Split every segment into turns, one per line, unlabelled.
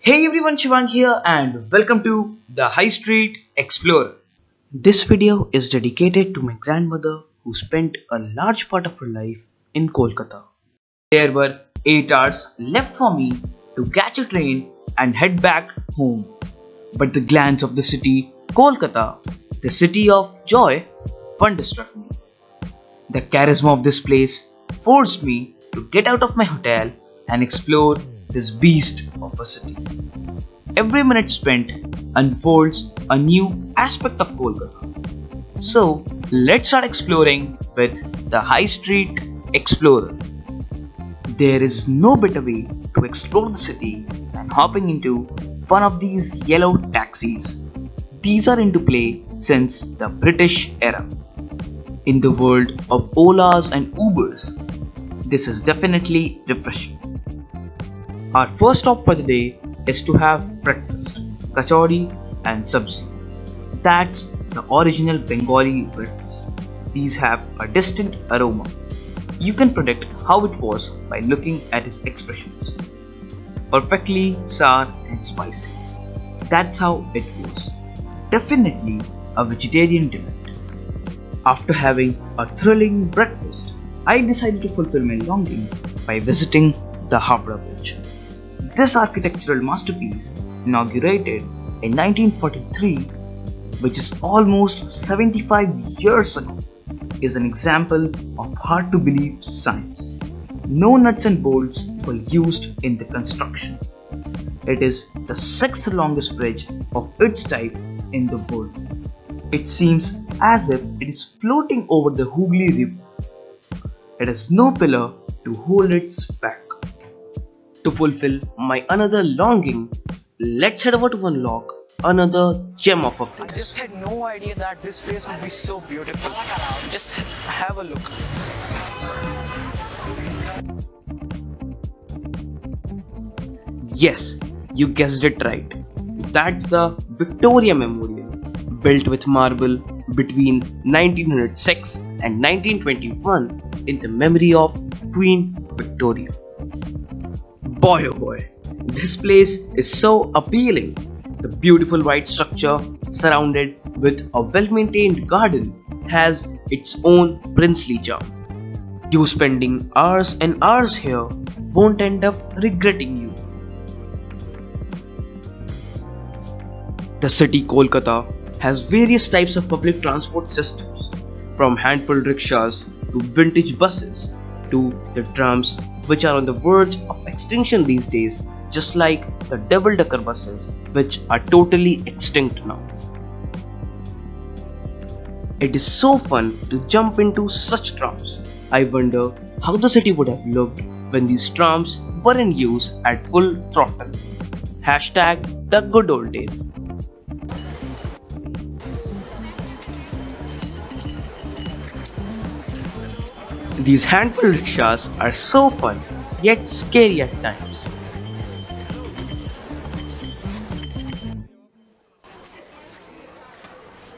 Hey everyone, Shivang here and welcome to the High Street Explorer. This video is dedicated to my grandmother who spent a large part of her life in Kolkata. There were 8 hours left for me to catch a train and head back home. But the glance of the city, Kolkata, the city of joy, wonderstruck me. The charisma of this place forced me to get out of my hotel and explore this beast of a city. Every minute spent unfolds a new aspect of Kolkata. So let's start exploring with the High Street Explorer. There is no better way to explore the city than hopping into one of these yellow taxis. These are into play since the British era. In the world of Olas and Ubers, this is definitely refreshing. Our first stop for the day is to have breakfast, kachori and sabzi. That's the original Bengali breakfast. These have a distinct aroma. You can predict how it was by looking at its expressions. Perfectly sour and spicy. That's how it was. Definitely a vegetarian delight. After having a thrilling breakfast, I decided to fulfill my longing by visiting the Howrah Bridge. This architectural masterpiece, inaugurated in 1943, which is almost 75 years ago, is an example of hard-to-believe science. No nuts and bolts were used in the construction. It is the 6th longest bridge of its type in the world. It seems as if it is floating over the Hooghly River. It has no pillar to hold its back. To fulfill my another longing, let's head over to unlock another gem of a place.
I just had no idea that this place would be so beautiful. Just have a look.
Yes, you guessed it right. That's the Victoria Memorial, built with marble between 1906 and 1921 in the memory of Queen Victoria. Boy oh boy, this place is so appealing. The beautiful white structure surrounded with a well-maintained garden has its own princely charm. You spending hours and hours here won't end up regretting you. The city Kolkata has various types of public transport systems, from hand-pulled rickshaws to vintage buses to the trams, which are on the verge of extinction these days, just like the double-decker buses, which are totally extinct now. It is so fun to jump into such trams. I wonder how the city would have looked when these trams were in use at full throttle. Hashtag the good old days. These hand-pulled rickshaws are so fun, yet scary at times.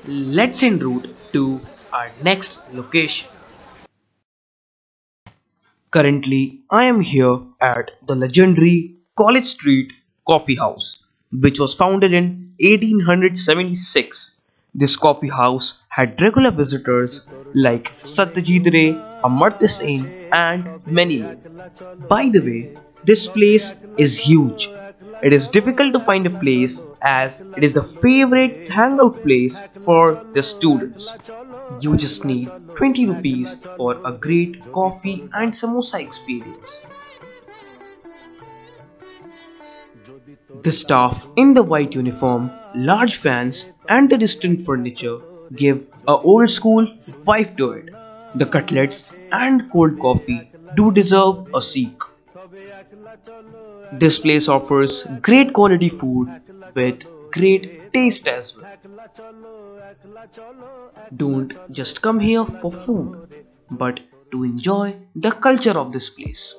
Let's en route to our next location. Currently, I am here at the legendary College Street Coffee House, which was founded in 1876. This coffee house had regular visitors like Satyajit Ray, Amartya Sen and many more. By the way, this place is huge. It is difficult to find a place as it is the favorite hangout place for the students. You just need 20 rupees for a great coffee and samosa experience. The staff in the white uniform, large fans and the distant furniture give a old school vibe to it. The cutlets and cold coffee do deserve a seek. This place offers great quality food with great taste as well. Don't just come here for food, but to enjoy the culture of this place.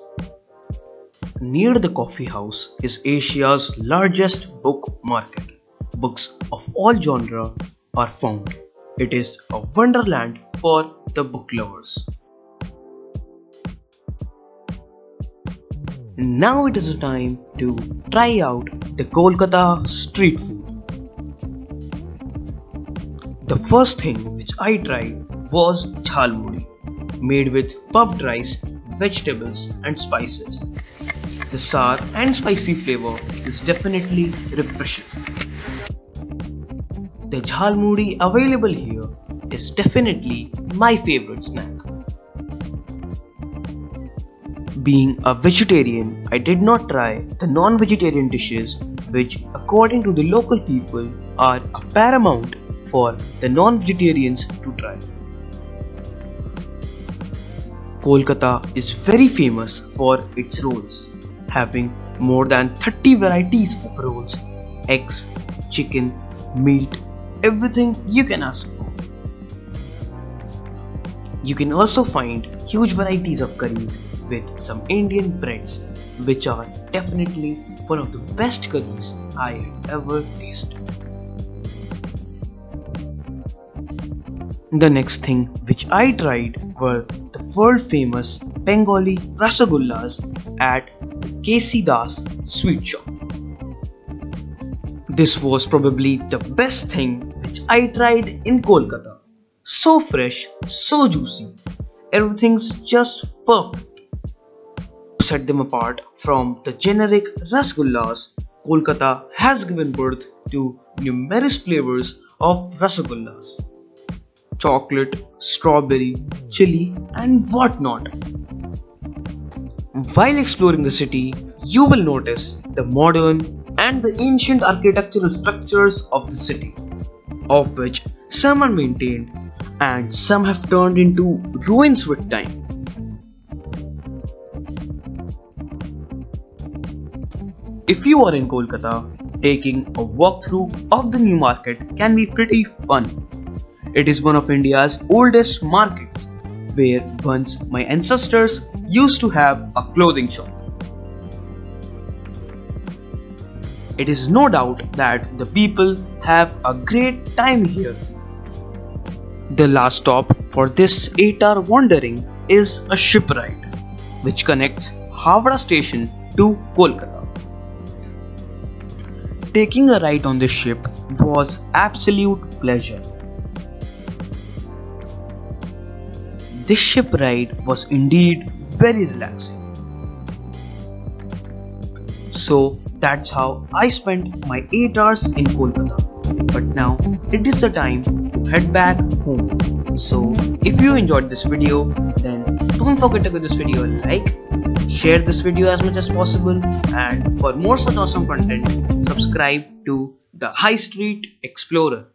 Near the coffee house is Asia's largest book market. Books of all genres are found. It is a wonderland for the book lovers. Now it is the time to try out the Kolkata street food. The first thing which I tried was jhalmuri, made with puffed rice, vegetables and spices. The sour and spicy flavor is definitely refreshing. The jhalmuri available here is definitely my favorite snack. Being a vegetarian, I did not try the non-vegetarian dishes which according to the local people are a paramount for the non-vegetarians to try. Kolkata is very famous for its rolls, having more than 30 varieties of rolls, eggs, chicken, meat, everything you can ask for. You can also find huge varieties of curries with some Indian breads, which are definitely one of the best curries I had ever tasted. The next thing which I tried were the world famous Bengali rasagullas at K.C. Das sweet shop. This was probably the best thing which I tried in Kolkata. So fresh, so juicy, everything's just perfect. To set them apart from the generic rasagullas, Kolkata has given birth to numerous flavors of rasagullas. Chocolate, strawberry, chili and whatnot. While exploring the city, you will notice the modern and the ancient architectural structures of the city, of which some are maintained and some have turned into ruins with time. If you are in Kolkata, taking a walkthrough of the new market can be pretty fun. It is one of India's oldest markets, where once my ancestors used to have a clothing shop. It is no doubt that the people have a great time here. The last stop for this 8-hour wandering is a ship ride, which connects Howrah station to Kolkata. Taking a ride on this ship was absolute pleasure. This ship ride was indeed very relaxing. So that's how I spent my 8 hours in Kolkata. But now it is the time to head back home. So if you enjoyed this video, then don't forget to give this video a like, share this video as much as possible, and for more such awesome content, subscribe to the High Street Explorer.